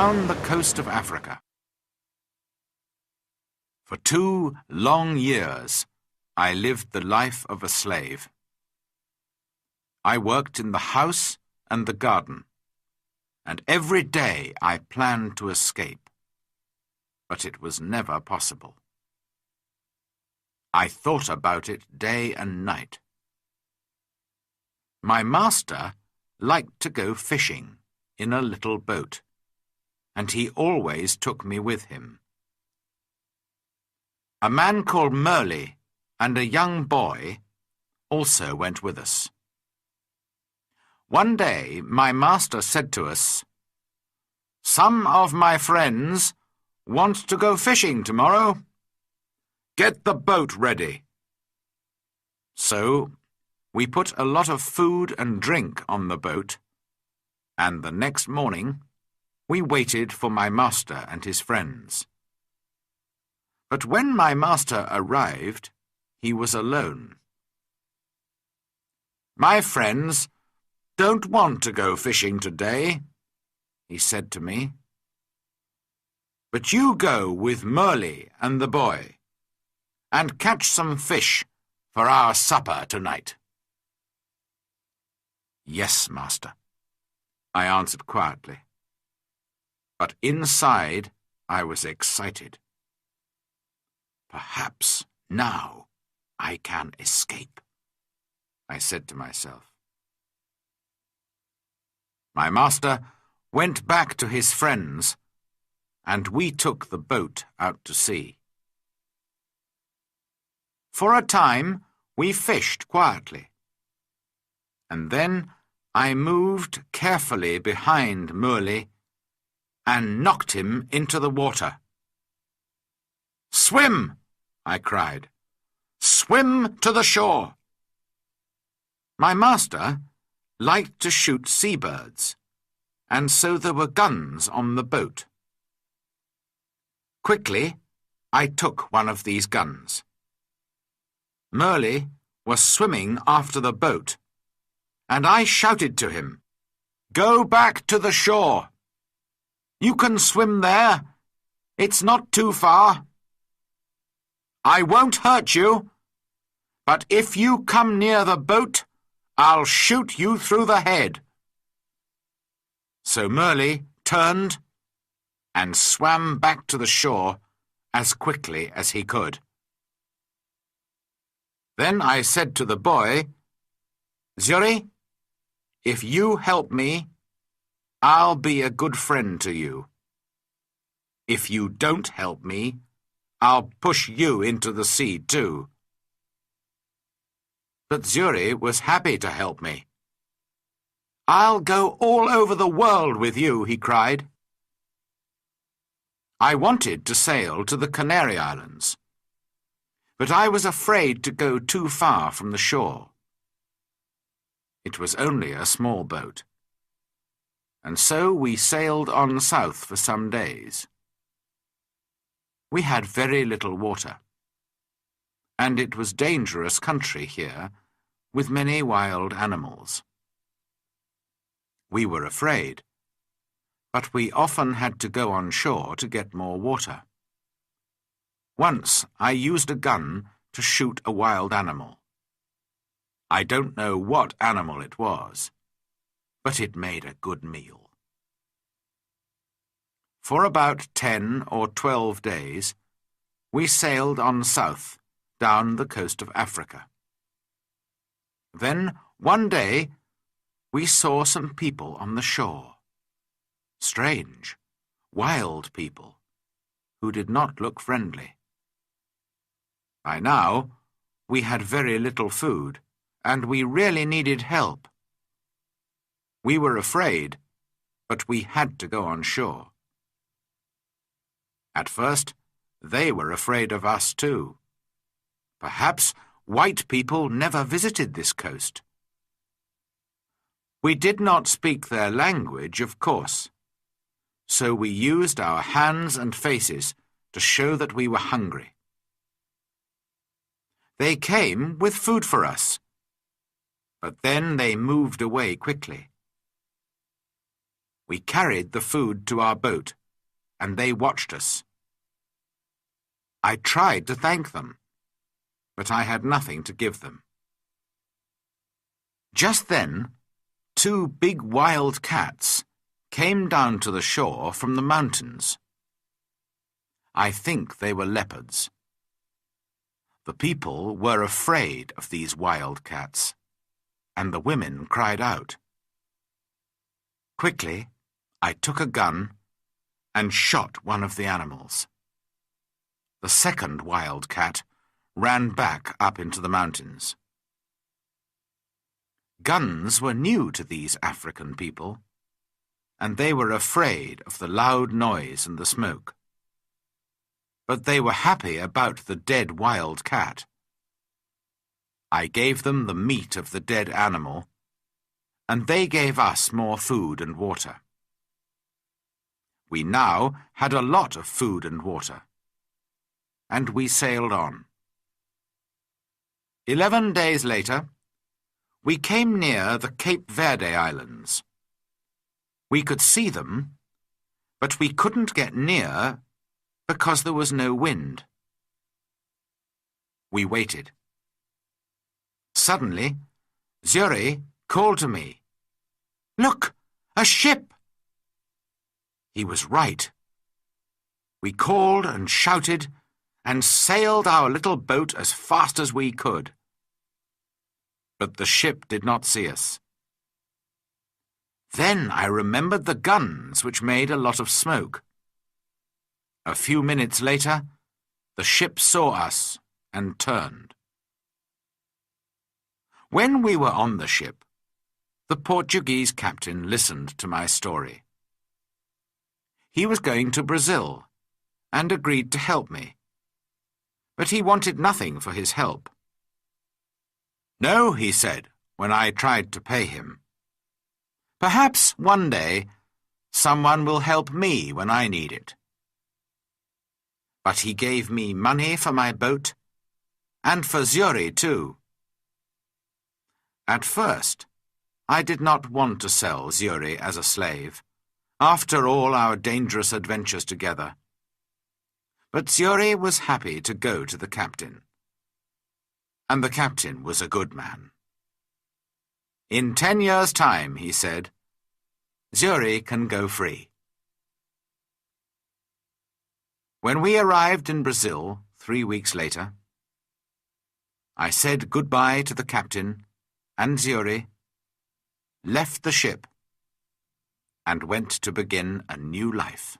down the coast of Africa. For 2 long years, I lived the life of a slave. I worked in the house and the garden, and every day I planned to escape, but it was never possible. I thought about it day and night. My master liked to go fishing in a little boat, and he always took me with him. A man called Merle and a young boy also went with us. One day my master said to us, "Some of my friends want to go fishing tomorrow. Get the boat ready." So we put a lot of food and drink on the boat, and the next morning we waited for my master and his friends. But when my master arrived, he was alone. "My friends don't want to go fishing today," he said to me. "But you go with Merle and the boy, and catch some fish for our supper tonight." "Yes, master," I answered quietly. But inside I was excited. "Perhaps now I can escape," I said to myself. My master went back to his friends, and we took the boat out to sea. For a time we fished quietly, and then I moved carefully behind Merle and knocked him into the water. "Swim!" I cried. "Swim to the shore!" My master liked to shoot seabirds, and so there were guns on the boat. Quickly, I took one of these guns. Merle was swimming after the boat, and I shouted to him, "Go back to the shore! You can swim there. It's not too far. I won't hurt you, but if you come near the boat, I'll shoot you through the head." So Merle turned and swam back to the shore as quickly as he could. Then I said to the boy, "Zuri, if you help me, I'll be a good friend to you. If you don't help me, I'll push you into the sea too." But Zuri was happy to help me. "I'll go all over the world with you," he cried. I wanted to sail to the Canary Islands, but I was afraid to go too far from the shore. It was only a small boat, and so we sailed on south for some days. We had very little water, and it was dangerous country here, with many wild animals. We were afraid, but we often had to go on shore to get more water. Once I used a gun to shoot a wild animal. I don't know what animal it was, but it made a good meal. For about 10 or 12 days, we sailed on south, down the coast of Africa. Then, one day, we saw some people on the shore. Strange, wild people, who did not look friendly. By now, we had very little food, and we really needed help. We were afraid, but we had to go on shore. At first, they were afraid of us too. Perhaps white people never visited this coast. We did not speak their language, of course, so we used our hands and faces to show that we were hungry. They came with food for us, but then they moved away quickly. We carried the food to our boat, and they watched us. I tried to thank them, but I had nothing to give them. Just then, 2 big wild cats came down to the shore from the mountains. I think they were leopards. The people were afraid of these wild cats, and the women cried out. Quickly, I took a gun and shot one of the animals. The second wild cat ran back up into the mountains. Guns were new to these African people, and they were afraid of the loud noise and the smoke. But they were happy about the dead wild cat. I gave them the meat of the dead animal, and they gave us more food and water. We now had a lot of food and water, and we sailed on. 11 days later, we came near the Cape Verde Islands. We could see them, but we couldn't get near because there was no wind. We waited. Suddenly, Zuri called to me, "Look, a ship!" He was right. We called and shouted and sailed our little boat as fast as we could. But the ship did not see us. Then I remembered the guns, which made a lot of smoke. A few minutes later, the ship saw us and turned. When we were on the ship, the Portuguese captain listened to my story. He was going to Brazil and agreed to help me, but he wanted nothing for his help. "No," he said when I tried to pay him. "Perhaps one day someone will help me when I need it." But he gave me money for my boat and for Zuri too. At first, I did not want to sell Zuri as a slave, after all our dangerous adventures together. But Zuri was happy to go to the captain. And the captain was a good man. "In 10 years' time," he said, "Zuri can go free." When we arrived in Brazil 3 weeks later, I said goodbye to the captain and Zuri, left the ship, and went to begin a new life.